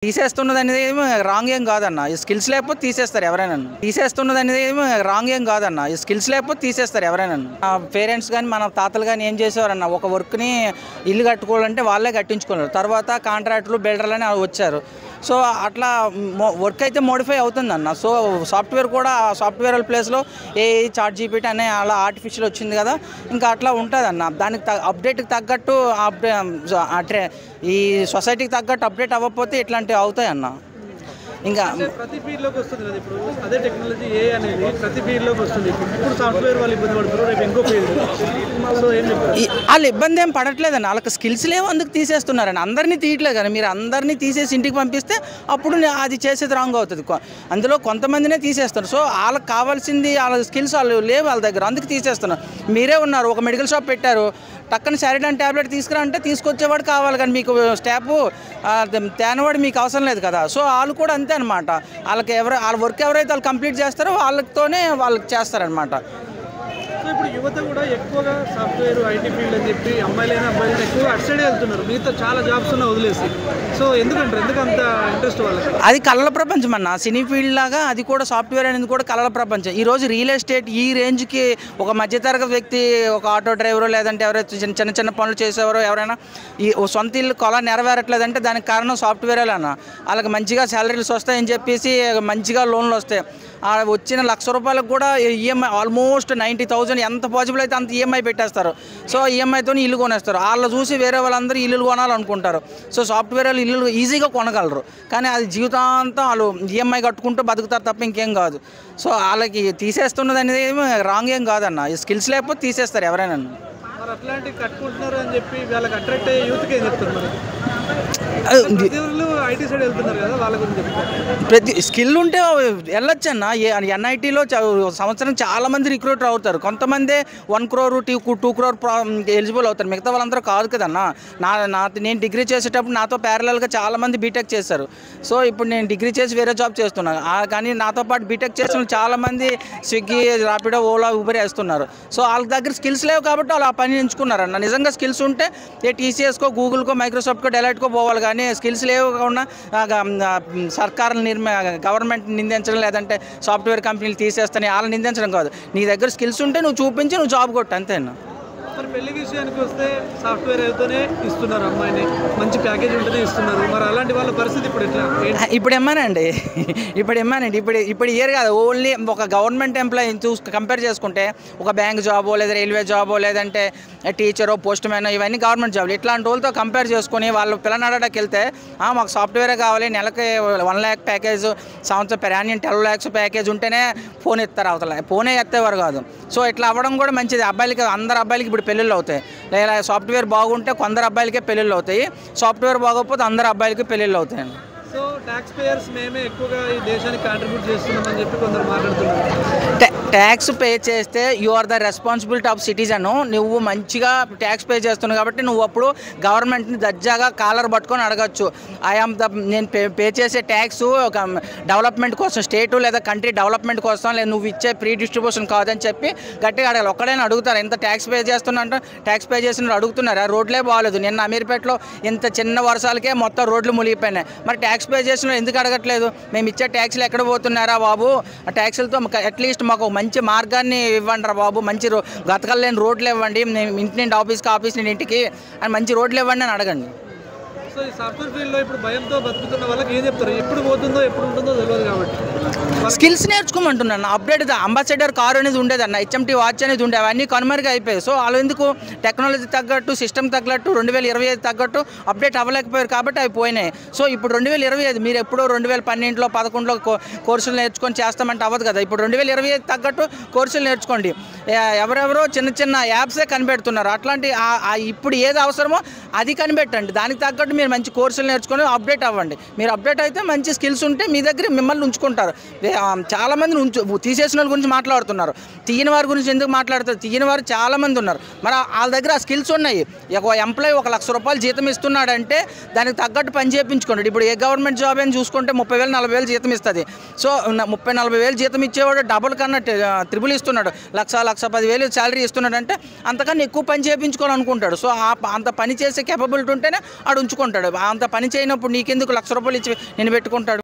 తీసేస్తున్నదనేది wrong ఏం కాదన్న. ఈ స్కిల్స్ లేకపోతే తీసేస్తారు ఎవరైనా. తీసేస్తున్నదనేది రాంగ్ ఏం కాదన్న. ఈ స్కిల్స్ లేకపోతే తీసేస్తారు ఎవరైనా. పేరెంట్స్ కానీ మన తాతలు కానీ ఏం చేసేవారన్న, ఒక వర్క్ని ఇల్లు కట్టుకోవాలంటే వాళ్ళే కట్టించుకున్నారు. తర్వాత కాంట్రాక్టులు బిల్డర్లు అని వచ్చారు. సో అట్లా వర్క్ అయితే మోడిఫై అవుతుందన్న. సో సాఫ్ట్వేర్ కూడా సాఫ్ట్వేర్ ప్లేస్లో చాట్ జీపీటీ అనే అలా ఆర్టిఫిషియల్ వచ్చింది కదా, ఇంకా అట్లా ఉంటుందన్న. దానికి అప్డేట్కి తగ్గట్టు ఈ సొసైటీకి తగ్గట్టు అప్డేట్ అవ్వకపోతే ఇట్లాంటివి అవుతాయి అన్న. ఇంకా ప్రతి ఫీల్డ్లోకి వస్తుంది కదా, ఇప్పుడు అదే టెక్నాలజీ అనేది ప్రతి ఫీల్డ్లోకి వస్తుంది. ఇప్పుడు సాఫ్ట్వేర్ వాళ్ళు ఇబ్బంది పడుతున్నారు, రేపు ఇంకో ఫీల్డ్. సో ఏం చెప్తారు? వాళ్ళు ఇబ్బంది ఏం పడట్లేదండి, వాళ్ళకి స్కిల్స్ లేవు అందుకు తీసేస్తున్నారండి. అందరినీ తీయట్లేదు కానీ మీరు అందరినీ తీసేసి ఇంటికి పంపిస్తే అప్పుడు అది చేసేది రాంగ్ అవుతుంది. అందులో కొంతమందినే తీసేస్తారు. సో వాళ్ళకి కావాల్సింది వాళ్ళ స్కిల్స్ వాళ్ళు లేవు వాళ్ళ దగ్గర, అందుకు తీసేస్తున్నారు. మీరే ఉన్నారు, ఒక మెడికల్ షాప్ పెట్టారు, టక్కన సారిడాన్ ట్యాబ్లెట్ తీసుకురా అంటే తీసుకొచ్చేవాడు కావాలి కానీ మీకు స్టాఫ్ తేనవాడు మీకు అవసరం లేదు కదా. సో వాళ్ళు కూడా అంతే అనమాట. వాళ్ళకి వాళ్ళ వర్క్ ఎవరైతే వాళ్ళు కంప్లీట్ చేస్తారో వాళ్ళతోనే వాళ్ళకి చేస్తారనమాట. సో ఇప్పుడు యువత కూడా ఎక్కువగా సాఫ్ట్వేర్ ఐటీ ఫీల్డ్ అని చెప్పి అమ్మాయిలైనా అబ్బాయిలైనా ఎక్కువగా అటు సైడే వెళ్తున్నారు, మిగతా చాలా జాబ్స్ ఉన్నా వదిలేసి. సో ఎందుకు అంత ఇంట్రెస్ట్ వాళ్ళకి? అది కళల ప్రపంచం అన్న. సినీ ఫీల్డ్ లాగా అది కూడా సాఫ్ట్వేర్ అనేది కూడా కళల ప్రపంచం. ఈరోజు రియల్ ఎస్టేట్ ఈ రేంజ్కి ఒక మధ్యతరగతి వ్యక్తి, ఒక ఆటో డ్రైవరు లేదంటే ఎవరైతే చిన్న చిన్న పనులు చేసేవారో ఎవరైనా ఈ సొంత ఇల్లు కొల నెరవేరట్లేదంటే దానికి కారణం సాఫ్ట్వేర్ అన్న. వాళ్ళకి మంచిగా శాలరీలు వస్తాయని చెప్పేసి మంచిగా లోన్లు వస్తాయి. వచ్చిన ₹1,00,000 కూడా ఈఎంఐ ఆల్మోస్ట్ 90,000 ఎంత పాసిబుల్ అయితే అంత ఈఎంఐ పెట్టేస్తారు. సో ఈఎంఐతో ఇల్లు కొనేస్తారు. వాళ్ళు చూసి వేరే వాళ్ళందరూ ఇల్లు కొనాలనుకుంటారు. సో సాఫ్ట్వేర్ వాళ్ళు ఇల్లు ఈజీగా కొనగలరు కానీ అది జీవితాంతం వాళ్ళు ఈఎంఐ కట్టుకుంటూ బతుకుతారు తప్ప ఇంకేం కాదు. సో వాళ్ళకి తీసేస్తున్నది అనేది రాంగ్ ఏం కాదన్న. ఈ స్కిల్స్ లేకపోతే తీసేస్తారు ఎవరైనా. మరి అట్లాంటివి కట్టుకుంటున్నారు అని చెప్పి వాళ్ళకి అట్రాక్ట్ అయ్యే యూత్కి ఏం చెప్తారు? మరి ఐటీ సైడ్ వెళ్తున్నారు కదా, వాళ్ళ గురించి ప్రతి స్కిల్ ఉంటే వెళ్ళొచ్చు అన్న. ఎన్ఐటీలో సంవత్సరం చాలామంది రిక్రూటర్ అవుతారు. కొంతమంది 1 crore 2 crore ఎలిజిబుల్ అవుతారు, మిగతా వాళ్ళందరూ కాదు కదన్నా. నేను డిగ్రీ చేసేటప్పుడు నాతో ప్యారలల్గా చాలామంది బీటెక్ చేశారు. సో ఇప్పుడు నేను డిగ్రీ చేసి వేరే జాబ్ చేస్తున్నాను కానీ నాతో పాటు బీటెక్ చేసిన చాలామంది స్విగ్గీ, ర్యాపిడో, ఓలా, ఊబర్ వేస్తున్నారు. సో వాళ్ళ దగ్గర స్కిల్స్ లేవు కాబట్టి వాళ్ళు ఆ పని ఎంచుకున్నారన్న. నిజంగా స్కిల్స్ ఉంటే టీసీఎస్కో, గూగుల్కో, మైక్రోసాఫ్ట్కో, డెలైట్కో పోవాలి కానీ స్కిల్స్ లేకుండా గవర్నమెంట్ నిందించడం లేదంటే సాఫ్ట్వేర్ కంపెనీలు తీసేస్తాను వాళ్ళని నిందించడం కాదు. నీ దగ్గర స్కిల్స్ ఉంటే నువ్వు చూపించి నువ్వు జాబ్ కొట్టు అంతేనా. మరి పెళ్లి విషయానికి వస్తే సాఫ్ట్వేర్ అయితేనే ఇస్తున్నారు అమ్మాయిని, మంచి ప్యాకేజ్ ఉంటేనే ఇస్తున్నారు. మరి అలాంటి వాళ్ళ పరిస్థితి ఇప్పుడు ఎట్లా? ఇప్పుడు ఏమానండి ఇప్పుడు ఇయర్ కాదు, ఓన్లీ ఒక గవర్నమెంట్ ఎంప్లాయీ కంపేర్ చేసుకుంటే ఒక బ్యాంక్ జాబో లేదా రైల్వే జాబో లేదంటే టీచరో, పోస్ట్ మ్యాన్ ఇవన్నీ గవర్నమెంట్ జాబులు. ఇట్లాంటి వాళ్ళతో కంపేర్ చేసుకుని వాళ్ళు పిల్లలు అడగడానికి వెళ్తే మాకు సాఫ్ట్వేరే కావాలి, నెలకి 1 lakh ప్యాకేజ్, సంవత్సరం per annum 12 lakhs ప్యాకేజ్ ఉంటేనే ఫోన్ ఎత్తారు, అవతల ఫోనే ఎత్తేవారు కాదు. సో ఇట్లా అవ్వడం కూడా మంచిది. అబ్బాయిలకి అందరు అబ్బాయిలకి ఇప్పుడు పెళ్ళిళ్ళు అవుతాయి. లేదా సాఫ్ట్వేర్ బాగుంటే కొందరు అబ్బాయిలకే పెళ్ళిళ్ళు అవుతాయి, సాఫ్ట్వేర్ బాగోకపోతే అందరు అబ్బాయిలకి పెళ్ళిళ్ళు అవుతాయి. సో ట్యాక్స్ పేయర్స్ మేమే ఎక్కువగా ఈ దేశానికి కాంట్రిబ్యూట్ చేస్తున్నామని చెప్పి కొందరు మాట్లాడుతున్నారు. ట్యాక్స్ పే చేస్తే you are the responsibility of citizen. నువ్వు మంచిగా ట్యాక్స్ పే చేస్తున్నావు కాబట్టి నువ్వు అప్పుడు గవర్నమెంట్ని దర్జాగా కాలర్ పట్టుకొని అడగచ్చు, నేను పే చేసే ట్యాక్స్ ఒక డెవలప్మెంట్ కోసం, స్టేటు లేదా కంట్రీ డెవలప్మెంట్ కోసం, లేదా నువ్వు ఇచ్చే ప్రీ డిస్ట్రిబ్యూషన్ కాదని చెప్పి గట్టిగా అడగాలి. ఒక్కడైనా అడుగుతారు ఎంత ట్యాక్స్ పే చేస్తున్నా అంటే ట్యాక్స్ పే చేసిన అడుగుతున్నారు. ఆ రోడ్లే బాగాలేదు. నిన్న అమీర్పేటలో ఇంత చిన్న వర్షాలకే మొత్తం రోడ్లు మునిగిపోయినాయి. మరి ట్యాక్స్ పే చేసిన ఎందుకు అడగట్లేదు? మేము ఇచ్చే ట్యాక్స్లు ఎక్కడ పోతున్నారా బాబు? ఆ ట్యాక్సులతో అట్లీస్ట్ మాకు మంచి మార్గాన్ని ఇవ్వండి రా బాబు, మంచి గతకలేని రోడ్లు ఇవ్వండి, ఇంటి నుండి ఆఫీస్ నుండి ఇంటికి అని మంచి రోడ్లు ఇవ్వండి అని అడగండి. సో ఈ సాఫ్ట్వేర్ ఫీల్డ్లో ఇప్పుడు భయంతో బతుకుతున్న వాళ్ళకి ఏం చెప్తారు? ఎప్పుడు పోతుందో ఎప్పుడు ఉంటుందో తెలియదు కాబట్టి స్కిల్స్ నేర్చుకోమంటున్నాను. అప్డేట్ అంబాసిడర్ కారు అనేది ఉండేదన్న, హెచ్ఎంటీ వాచ్ అనేది ఉండేవి, అవన్నీ కనుమరుగా అయిపోయాయి. సో వాళ్ళు ఎందుకు టెక్నాలజీ తగ్గట్టు, సిస్టమ్ తగ్గట్టు 2025 తగ్గట్టు అప్డేట్ అవ్వలేకపోయారు కాబట్టి అవి పోయినాయి. సో ఇప్పుడు 2025 మీరు ఎప్పుడో 2012లో 11లో కోర్సులు నేర్చుకొని చేస్తామంటే అవ్వదు కదా. ఇప్పుడు 2025 తగ్గట్టు కోర్సులు నేర్చుకోండి. ఎవరెవరో చిన్న యాప్సే కనిపెడుతున్నారు. అట్లాంటి ఇప్పుడు ఏది అవసరమో అది కనిపెట్టండి. దానికి తగ్గట్టు మీరు మంచి కోర్సులు నేర్చుకొని అప్డేట్ అవ్వండి. మీరు అప్డేట్ అయితే మంచి స్కిల్స్ ఉంటే మీ దగ్గర మిమ్మల్ని ఉంచుకుంటారు. చాలామంది తీసేసిన వాళ్ళ గురించి మాట్లాడుతున్నారు, తీయని వారి గురించి ఎందుకు మాట్లాడుతారు? తీయని వారు చాలామంది ఉన్నారు. మరి వాళ్ళ దగ్గర ఆ స్కిల్స్ ఉన్నాయి. ఒక ఎంప్లాయీ ₹1,00,000 జీతం ఇస్తున్నాడంటే దానికి తగ్గట్టు పని చేయించుకోండి. ఇప్పుడు ఏ గవర్నమెంట్ జాబ్ అని చూసుకుంటే 30,000 40,000 జీతం ఇస్తుంది. సో 30,000-40,000 జీతం ఇచ్చేవాడు డబుల్ కన్నా ట్రిపుల్ ఇస్తున్నాడు, 1,10,000 శాలరీ ఇస్తున్నాడు అంటే అంతకన్నా ఎక్కువ పని చేయించుకోవాలనుకుంటాడు. సో అంత పని చేసే కేపబిలిటీ ఉంటేనే ఆడు ఉంచుకుంటాడు. పెట్టుకుంటాడు. అంత పని చేయనప్పుడు నీకెందుకు 1,00,000 రూపాయలు ఇచ్చి నేను పెట్టుకుంటాడు.